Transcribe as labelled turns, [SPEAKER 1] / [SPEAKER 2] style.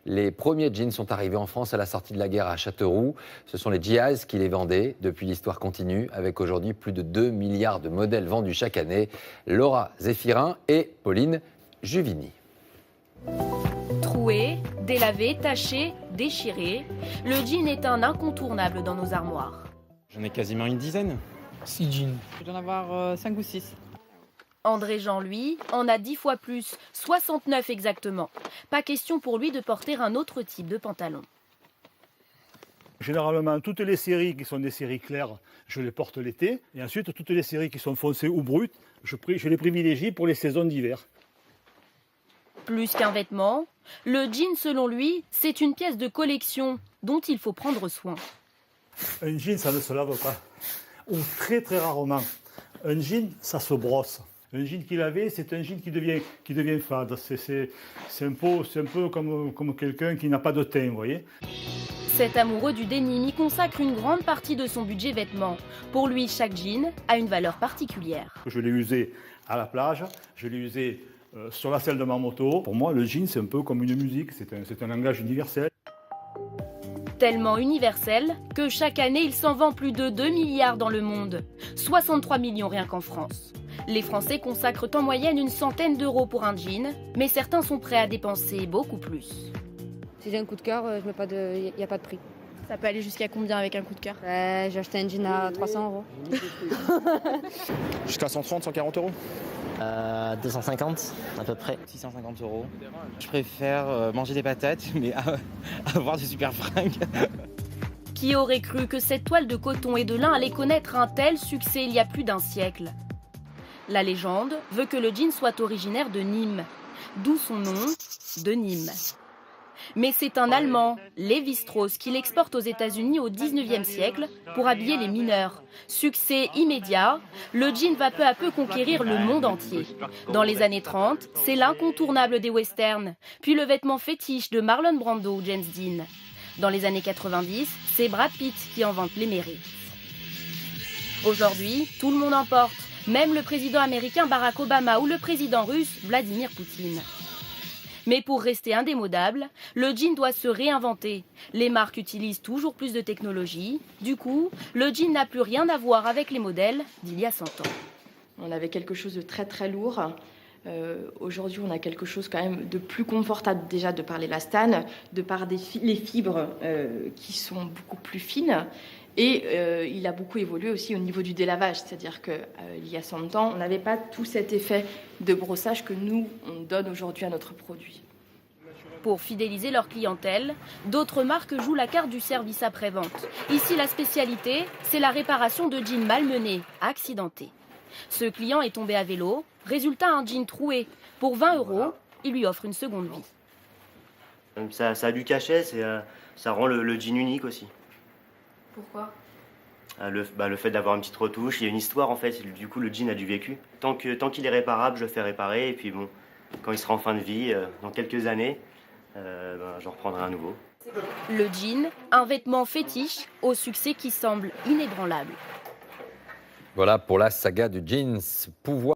[SPEAKER 1] Les premiers jeans sont arrivés en France à la sortie de la guerre à Châteauroux. Ce sont les Jazz qui les vendaient. Depuis, l'histoire continue, avec aujourd'hui plus de 2 milliards de modèles vendus chaque année. Laura Zéphirin et Pauline Juvigny.
[SPEAKER 2] Troué, délavé, taché, déchiré, le jean est un incontournable dans nos armoires.
[SPEAKER 3] J'en ai quasiment une dizaine.
[SPEAKER 4] 6 jeans.
[SPEAKER 5] Je dois en avoir 5 ou 6.
[SPEAKER 2] André Jean, lui, en a 10 fois plus, 69 exactement. Pas question pour lui de porter un autre type de pantalon.
[SPEAKER 6] Généralement, toutes les séries qui sont des séries claires, je les porte l'été. Et ensuite, toutes les séries qui sont foncées ou brutes, je les privilégie pour les saisons d'hiver.
[SPEAKER 2] Plus qu'un vêtement, le jean, selon lui, c'est une pièce de collection dont il faut prendre soin.
[SPEAKER 6] Un jean, ça ne se lave pas. Ou très très rarement. Un jean, ça se brosse. Un jean qu'il avait, c'est un jean qui devient fade. C'est un peu comme quelqu'un qui n'a pas de teint, vous voyez.
[SPEAKER 2] Cet amoureux du denim y consacre une grande partie de son budget vêtements. Pour lui, chaque jean a une valeur particulière.
[SPEAKER 6] Je l'ai usé à la plage, je l'ai usé sur la selle de ma moto. Pour moi, le jean, c'est un peu comme une musique, c'est un langage universel.
[SPEAKER 2] Tellement universel que chaque année, il s'en vend plus de 2 milliards dans le monde. 63 millions rien qu'en France. Les Français consacrent en moyenne une centaine d'euros pour un jean, mais certains sont prêts à dépenser beaucoup plus.
[SPEAKER 7] Si j'ai un coup de cœur, il n'y a pas de prix.
[SPEAKER 8] Ça peut aller jusqu'à combien avec un coup de cœur?
[SPEAKER 7] J'ai acheté un jean à 300 euros.
[SPEAKER 3] Jusqu'à 130, 140 euros.
[SPEAKER 9] 250 à peu près.
[SPEAKER 10] 650 euros. Je préfère manger des patates, mais avoir des super fringues.
[SPEAKER 2] Qui aurait cru que cette toile de coton et de lin allait connaître un tel succès il y a plus d'un siècle? La légende veut que le jean soit originaire de Nîmes, d'où son nom, de Nîmes. Mais c'est un Allemand, Lévi-Strauss, qui l'exporte aux États-Unis au XIXe siècle pour habiller les mineurs. Succès immédiat, le jean va peu à peu conquérir le monde entier. Dans les années 30, c'est l'incontournable des westerns, puis le vêtement fétiche de Marlon Brando ou James Dean. Dans les années 90, c'est Brad Pitt qui en vante les mérites. Aujourd'hui, tout le monde en porte, même le président américain Barack Obama ou le président russe Vladimir Poutine. Mais pour rester indémodable, le jean doit se réinventer. Les marques utilisent toujours plus de technologie. Du coup, le jean n'a plus rien à voir avec les modèles d'il y a 100 ans.
[SPEAKER 8] On avait quelque chose de très très lourd. Aujourd'hui, on a quelque chose quand même de plus confortable déjà de par l'élastane, de par les fibres qui sont beaucoup plus fines. Et il a beaucoup évolué aussi au niveau du délavage, c'est-à-dire qu'il y a 100 ans, on n'avait pas tout cet effet de brossage que nous, on donne aujourd'hui à notre produit.
[SPEAKER 2] Pour fidéliser leur clientèle, d'autres marques jouent la carte du service après-vente. Ici, la spécialité, c'est la réparation de jeans malmenés, accidentés. Ce client est tombé à vélo, résultat un jean troué. Pour 20 euros, il lui offre une seconde vie.
[SPEAKER 11] Ça a du cachet, ça rend le jean unique aussi.
[SPEAKER 8] Pourquoi ?
[SPEAKER 11] Le fait d'avoir une petite retouche, il y a une histoire en fait, du coup le jean a du vécu. Tant qu'il est réparable, je le fais réparer et puis bon, quand il sera en fin de vie, dans quelques années, j'en reprendrai un nouveau.
[SPEAKER 2] Le jean, un vêtement fétiche au succès qui semble inébranlable.
[SPEAKER 1] Voilà pour la saga du jeans. Pouvoir